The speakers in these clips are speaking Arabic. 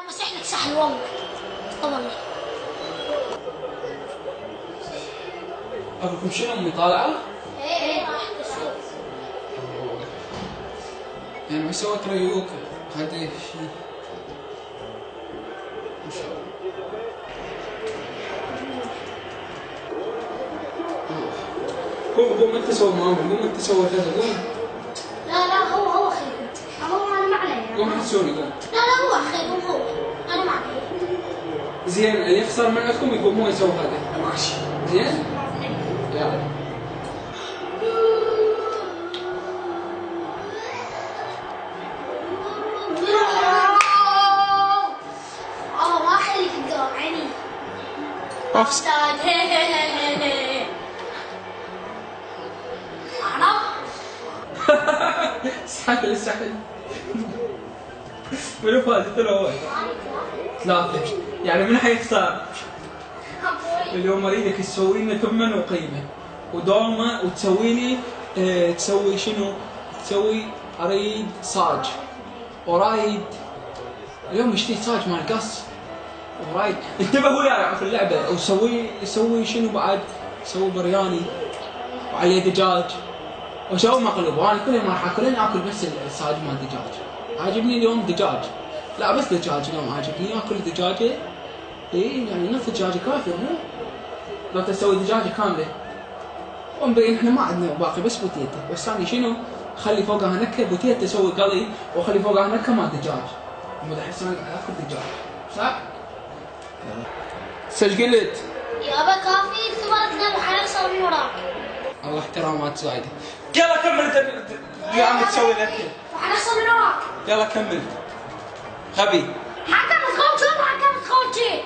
مسح لك سحل والله. والله ابوكم شنو امي طالعه؟ ايه راح تشوف. يعني ما سوت ريوك هذا شيء ما شاء الله. قوم انت سوي معاهم، قوم انت سوي كذا، قوم. لا هو خير. هو انا ما علي. قوم حسوني قوم. لا هو خير هو. انا ما علي. زين اللي يخسر معكم يقوم هو يسوي هذا. ماشي. زين؟ يلا. ما اخليك تقرب عيني. اوف. انا سحل منو فاز انت لو هو؟ ثلاثة. يعني من حيختار؟ اليوم اريدك تسوي لنا ثمن وقيمة ودومة وتسوي لي تسوي شنو؟ تسوي اريد صاج ورايد اليوم اشتري صاج مال قص ورايد انتبه وياي في اللعبة وسوي شنو بعد؟ سوي برياني وعليه دجاج وسوي مقلوب وانا كل ما راح اكل بس الصاج مال دجاج. عاجبني اليوم دجاج. لا بس دجاج اليوم عاجبني اكل دجاجة. ايه يعني نص دجاجة كافية مو؟ لو تسوي دجاجة كاملة. ومبين احنا ما عندنا باقي بس بوتيتا، بس ثاني شنو؟ خلي فوقها نكهة بوتيتا تسوي قلي وخلي فوقها نكهة مال دجاج. ومدى احس انا قاعد اكل دجاج، صح؟ سجلت؟ يابا كافي ثمرتنا وحنصل من وراك. الله احترامات زايدة. يلا كمل انت يا عم تسوي الاكل. وحنصل من وراك. يلا كمل. غبي. حكم تخوتي.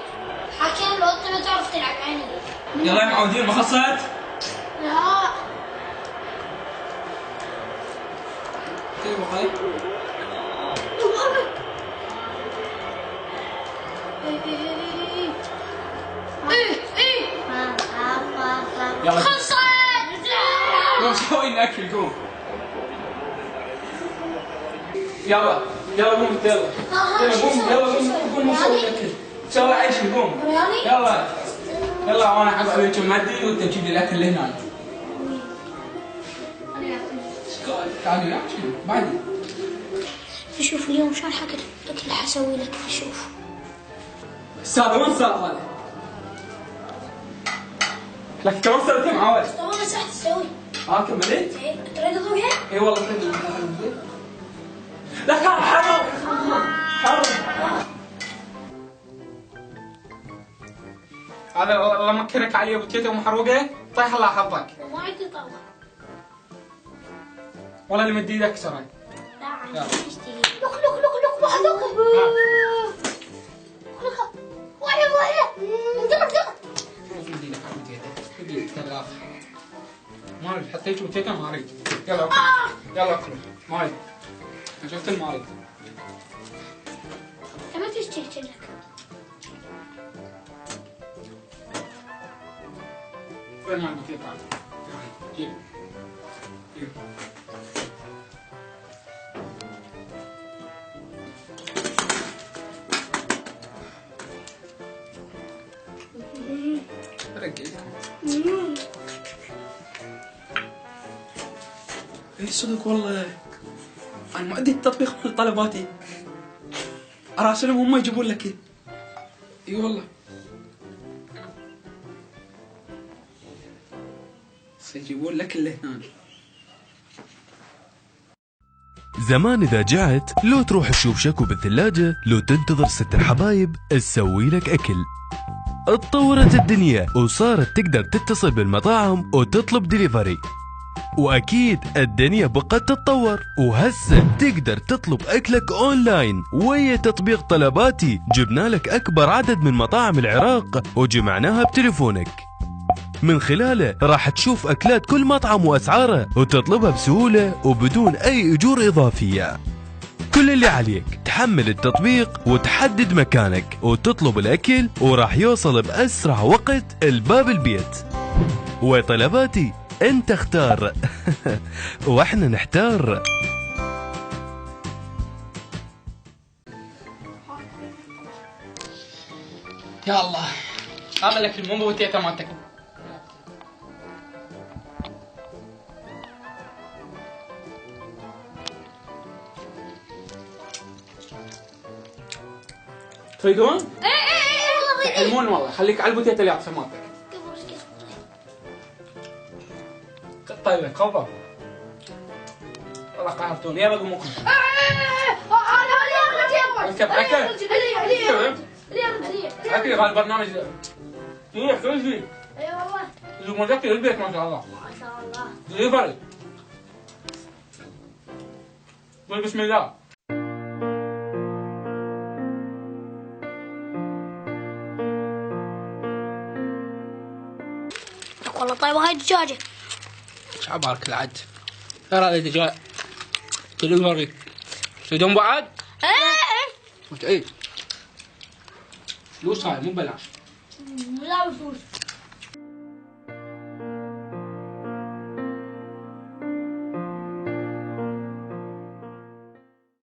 حكم لو انت ما تعرف تلعب عيني. يلا يا معودين ما خلصت؟ لا. كيف هاي؟ ايه يلا خلصت. قوم سوي لنا اكل قوم. يلا قوم يلا قوم سوي الاكل. سوي عيش قوم. يلا وانا حق عليك مادي وانت تجيب لي الاكل لهنا. تعالي يا شنو بعدي. شوف اليوم شلون حق الاكل اللي حسوي لك. شوف السالفه وين صار هذا؟ لك كم سويت معاود؟ انا ساعة تسوي. كملت؟ ايه تريد اضويها؟ اي والله كملت. لا كان حرام. هذا والله مكنك عليه بوتيتا ومحروقه طيح الله حظك. ما عندي طبخ. والله اللي مدي ايدك سرق. لا عندي يلا. اشتري. لوك محروقه. مدي ايدك على بوتيتا. مدي ايدك ثلاث. ما اريد حطيت بوتيتا ما اريد. يلا اكلوا. ما اريد. انا شفت ما اريد. ما تشتهي لك. وين ما البوتيتا؟ جيب. اي صدق والله انا ما عندي التطبيق مال طلباتي اراسلهم هم يجيبون لك. اي والله سيجيبون لك اللي هنا. زمان إذا جعت لو تروح تشوف شكو بالثلاجة، لو تنتظر ست الحبايب تسوي لك أكل. اتطورت الدنيا وصارت تقدر تتصل بالمطاعم وتطلب ديليفري، وأكيد الدنيا بقت تتطور وهسه تقدر تطلب أكلك أونلاين ويا تطبيق طلباتي. جبنا لك أكبر عدد من مطاعم العراق وجمعناها بتليفونك، من خلاله راح تشوف أكلات كل مطعم وأسعاره وتطلبها بسهولة وبدون أي أجور إضافية. كل اللي عليك تحمل التطبيق وتحدد مكانك وتطلب الأكل وراح يوصل بأسرع وقت الباب البيت. وطلباتي انت اختار واحنا نحتار. يا الله هذا الاكل مو بوتيتا مالتك. تريدون؟ ايه والله تعلمون والله. خليك على البوتيتا اللي اعطيها مالتك. طيب كفر. والله قهرتوني. يلا قوموا كلوا. اركب اكل. اكل هذا البرنامج. ايه كل شيء. اي والله. المذكر البيت ما شاء الله. ما شاء الله. دليفري. قول بسم الله. والله طيبة هاي الدجاجة. شعبارك العد. ترى هذا دجاج. دليفري. تريدون بعد؟ ايه وتعيد. فلوس هاي مو ببلاش. لا بفلوس.